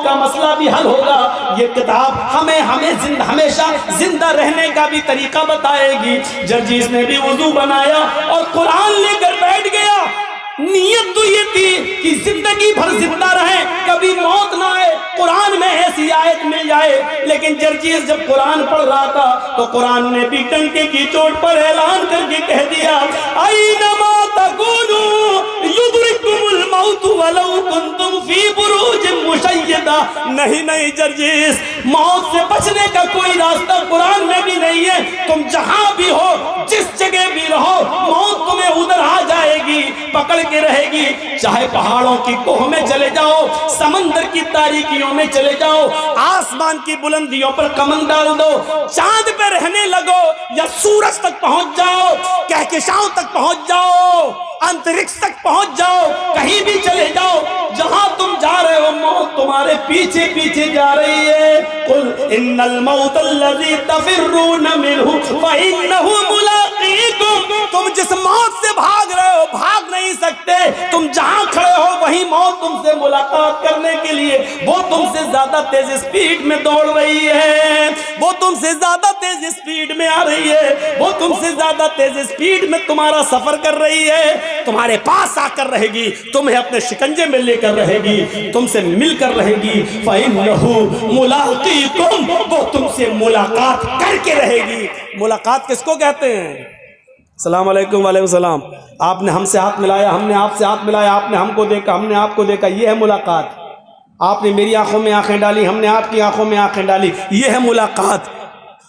موت کا مسئلہ بھی حل ہوگا۔ یہ کتاب ہمیں ہمیشہ زندہ رہنے کا بھی طریقہ بتائے گی۔ جرجیس نے بھی وضو بنایا اور قرآن لے کر بیٹھ گیا۔ نیت تو یہ تھی کہ زندگی بھر زندہ رہیں، کبھی موت نہ آئے، قرآن میں ایسی آیت مل جائے۔ لیکن جرجیس جب قرآن پڑھ رہا تھا تو قرآن نے بھی ڈنکے کی چوٹ پر اعلان کر کے کہہ دیا اینما تکونوا یدرککم الموت ولو کنتم فی بروج مشیدہ۔ نہیں جرجیس، موت سے بچنے کا کوئی راستہ قرآن میں بھی نہیں ہے۔ تم جہاں بھی ہو، جس جگہ بھی رہو، موت تمہیں ادھر آ جائے گی، پکڑ کے رہے گی۔ چاہے پہاڑوں کی کوہ میں چلے جاؤ، سمندر کی تاریکیوں میں چلے جاؤ، آسمان کی بلندیوں پر کمند ڈال دو، چاند پہ رہنے لگو یا سورج تک پہنچ جاؤ، کہکشاؤں تک پہنچ جاؤ، انترکش تک پہنچ جاؤ، کہیں بھی چلے جاؤ، جہاں تم جا رہے ہو موت تمہارے پیچھے پیچھے جا رہی ہے۔ قل ان الموت الذی تفرون منہ فانہ ملاقیکم۔ تم جس موت سے بھاگ رہے ہو بھاگ نہیں سکتے، تم جہاں کھڑے ہو وہی موت تم سے ملاقات کرنے کے لیے، وہ تم سے زیادہ تیز اسپیڈ میں دوڑ رہی ہے، وہ تم سے زیادہ تیز اسپیڈ میں آ رہی ہے، وہ تم سے زیادہ تیز اسپیڈ میں تمہارا سفر کر رہی ہے، تمہارے پاس آ کر رہے گی، تمہیں اپنے شکنجے میں لے کر رہے گی، تم سے مل کر رہے گی۔ فَإِنَّهُ مُلَاقِيكُمْ، وہ تم سے ملاقات کر کے رہے گی۔ ملاقات کس کو کہتے ہیں؟ السلام علیکم۔ وعلیکم السلام۔ آپ نے ہم سے ہاتھ ملایا، ہم نے آپ سے ہاتھ ملایا، آپ نے ہم کو دیکھا، ہم نے آپ کو دیکھا، یہ ہے ملاقات۔ آپ نے میری آنکھوں میں آنکھیں ڈالی، ہم نے آپ کی آنکھوں میں آنکھیں ڈالی، یہ ہے ملاقات۔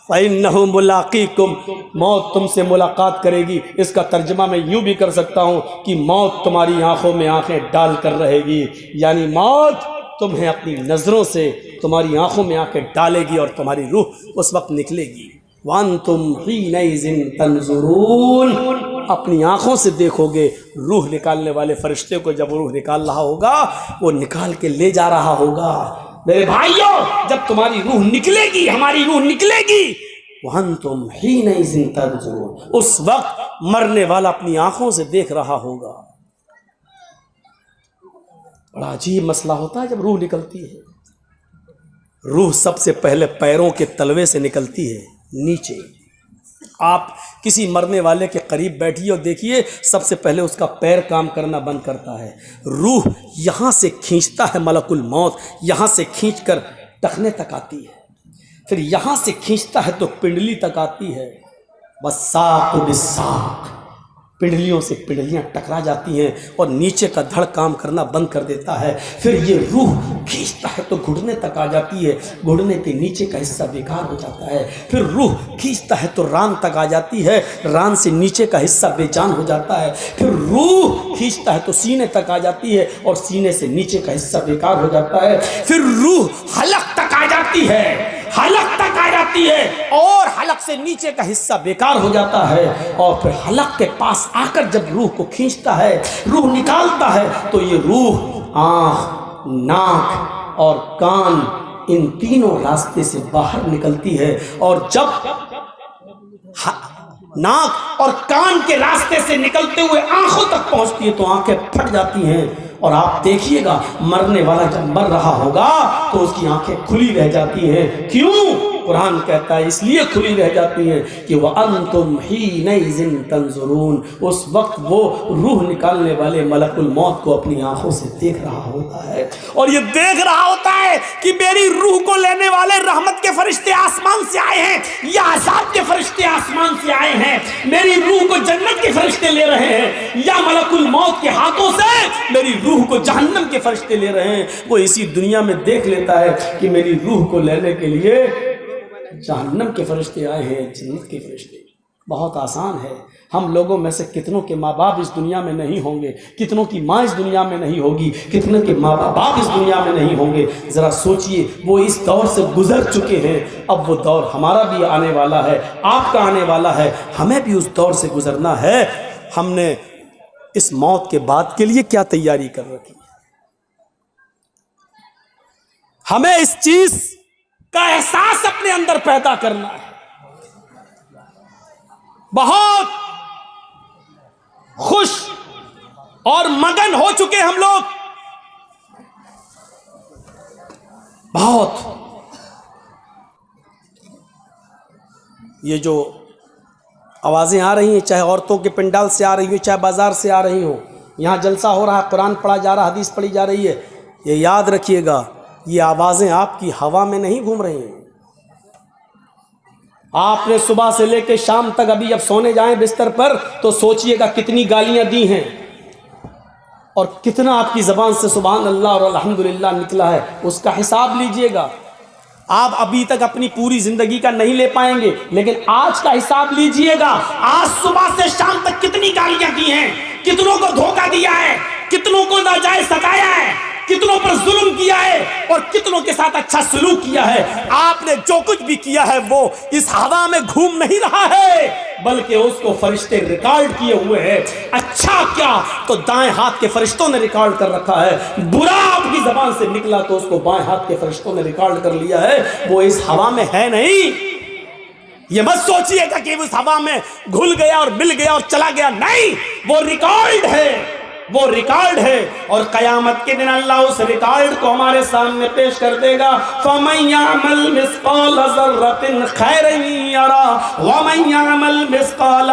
فَإِنَّهُ مُلَاقِيكُمْ، موت تم سے ملاقات کرے گی۔ اس کا ترجمہ میں یوں بھی کر سکتا ہوں کہ موت تمہاری آنکھوں میں آنکھیں ڈال کر رہے گی، یعنی موت تمہیں اپنی نظروں سے تمہاری آنکھوں میں آنکھیں ڈالے گی اور تمہاری روح اس وقت نکلے گی۔ وَأَنْتُمْ حِينَئِذٍ تَنْظُرُونَ، اپنی آنکھوں سے دیکھو گے۔ روح نکالنے والے فرشتے کو جب روح نکال رہا ہوگا، وہ نکال کے لے جا رہا ہوگا۔ میرے بھائیوں، جب تمہاری روح نکلے گی، ہماری روح نکلے گی، وَأَنْتُمْ حِينَئِذٍ تَنْظُرُونَ، اس وقت مرنے والا اپنی آنکھوں سے دیکھ رہا ہوگا۔ بڑا عجیب مسئلہ ہوتا ہے جب روح نکلتی ہے۔ روح سب سے پہلے پیروں کے تلوے سے نکلتی ہے نیچے۔ آپ کسی مرنے والے کے قریب بیٹھیے اور دیکھیے، سب سے پہلے اس کا پیر کام کرنا بند کرتا ہے۔ روح یہاں سے کھینچتا ہے ملک الموت، یہاں سے کھینچ کر ٹخنے تک آتی ہے، پھر یہاں سے کھینچتا ہے تو پنڈلی تک آتی ہے۔ والساق بالساق، پنڈلیوں سے پنڈلیاں ٹکرا جاتی ہیں اور نیچے کا دھڑ کام کرنا بند کر دیتا ہے۔ پھر یہ روح کھینچتا ہے تو گھٹنے تک آ جاتی ہے، گھٹنے کے نیچے کا حصہ بیکار ہو جاتا ہے۔ پھر روح کھینچتا ہے تو ران تک آ جاتی ہے، ران سے نیچے کا حصہ بے جان ہو جاتا ہے۔ پھر روح کھینچتا ہے تو سینے تک آ جاتی ہے اور سینے سے نیچے کا حصہ بیکار ہو جاتا ہے۔ پھر روح حلق تک آ جاتی ہے، حلق تک آ جاتی ہے اور حلق سے نیچے کا حصہ بیکار ہو جاتا ہے۔ اور پھر حلق کے پاس آ کر جب روح کو کھینچتا ہے، روح نکالتا ہے، تو یہ روح آنکھ، ناک اور کان، ان تینوں راستے سے باہر نکلتی ہے۔ اور جب ناک اور کان کے راستے سے نکلتے ہوئے آنکھوں تک پہنچتی ہے تو آنکھیں پھٹ جاتی ہیں۔ اور آپ دیکھیے گا، مرنے والا جب مر رہا ہوگا تو اس کی آنکھیں کھلی رہ جاتی ہیں۔ کیوں؟ قرآن کہتا ہے اس لیے کھلی رہ جاتی ہیں کہ وَأَنْتُمْ حِينَئِذٍ تَنْظُرُونَ، اس وقت وہ روح نکالنے والے ملک الموت کو اپنی آنکھوں سے دیکھ رہا ہوتا ہے، اور یہ دیکھ رہا ہوتا ہے کہ میری روح کو لینے والے رحمت کے فرشتے آسمان سے آئے ہیں یا عذاب کے فرشتے آسمان سے آئے ہیں، میری روح کو جنت کے فرشتے لے رہے ہیں یا ملک الموت کے ہاتھوں سے میری روح کو جہنم کے فرشتے لے رہے ہیں۔ وہ اسی دنیا میں دیکھ لیتا ہے کہ میری روح کو لینے کے لیے جہنم کے فرشتے آئے ہیں، جنت کے فرشتے۔ بہت آسان ہے۔ ہم لوگوں میں سے کتنوں کے ماں باپ اس دنیا میں نہیں ہوں گے، کتنوں کی ماں اس دنیا میں نہیں ہوگی، کتنوں کے ماں باپ اس دنیا میں نہیں ہوں گے۔ ذرا سوچئے، وہ اس دور سے گزر چکے ہیں، اب وہ دور ہمارا بھی آنے والا ہے، آپ کا آنے والا ہے، ہمیں بھی اس دور سے گزرنا ہے۔ ہم نے اس موت کے بعد کے لیے کیا تیاری کر رکھی؟ ہمیں اس چیز کا احساس اپنے اندر پیدا کرنا ہے۔ بہت خوش اور مگن ہو چکے ہم لوگ بہت یہ جو آوازیں آ رہی ہیں، چاہے عورتوں کے پنڈال سے آ رہی ہو، چاہے بازار سے آ رہی ہوں، یہاں جلسہ ہو رہا ہے، قرآن پڑھا جا رہا ہے، حدیث پڑھی جا رہی ہے، یہ یاد رکھیے گا یہ آوازیں آپ کی ہوا میں نہیں گھوم رہی ہیں۔ آپ نے صبح سے لے کے شام تک ابھی اب سونے جائیں بستر پر تو سوچئے گا کتنی گالیاں دی ہیں اور کتنا آپ کی زبان سے سبحان اللہ اور الحمدللہ نکلا ہے، اس کا حساب لیجئے گا۔ آپ ابھی تک اپنی پوری زندگی کا نہیں لے پائیں گے، لیکن آج کا حساب لیجئے گا، آج صبح سے شام تک کتنی گالیاں دی ہیں، کتنوں کو دھوکہ دیا ہے، کتنوں کو ناجائز ستایا ہے، کتنوں پر ظلم کیا ہے اور کتنوں کے ساتھ اچھا سلوک کیا ہے۔ آپ نے جو کچھ بھی کیا ہے وہ اس ہوا میں گھوم نہیں رہا ہے، بلکہ اس کو فرشتے ریکارڈ کیے ہوئے ہیں۔ اچھا کیا تو دائیں ہاتھ کے فرشتوں نے ریکارڈ کر رکھا ہے، برا آپ کی زبان سے نکلا تو اس کو بائیں ہاتھ کے فرشتوں نے ریکارڈ کر لیا ہے، وہ اس ہوا میں ہے نہیں۔ یہ مت سوچئے گا کہ اس ہوا میں گھل گیا اور مل گیا اور چلا گیا، نہیں، وہ ریکارڈ ہے، وہ ریکارڈ ہے، اور قیامت کے دن اللہ اس ریکارڈ کو ہمارے سامنے پیش کر دے گا۔ فَمَن يَعْمَلْ مِثْقَالَ ذَرَّةٍ خَيْرًا يَرَهُ وَمَن يَعْمَلْ مِثْقَالَ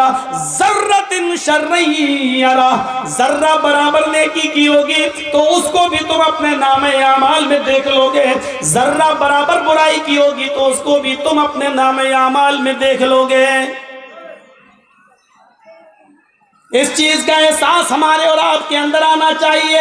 ذَرَّةٍ شَرًّا يَرَهُ۔ ذرہ برابر نیکی کی ہوگی تو اس کو بھی تم اپنے نامہ اعمال میں دیکھ لو گے، ذرہ برابر برائی کی ہوگی تو اس کو بھی تم اپنے نامہ اعمال میں دیکھ لو گے۔ اس چیز کا احساس ہمارے اور آپ کے اندر آنا چاہیے۔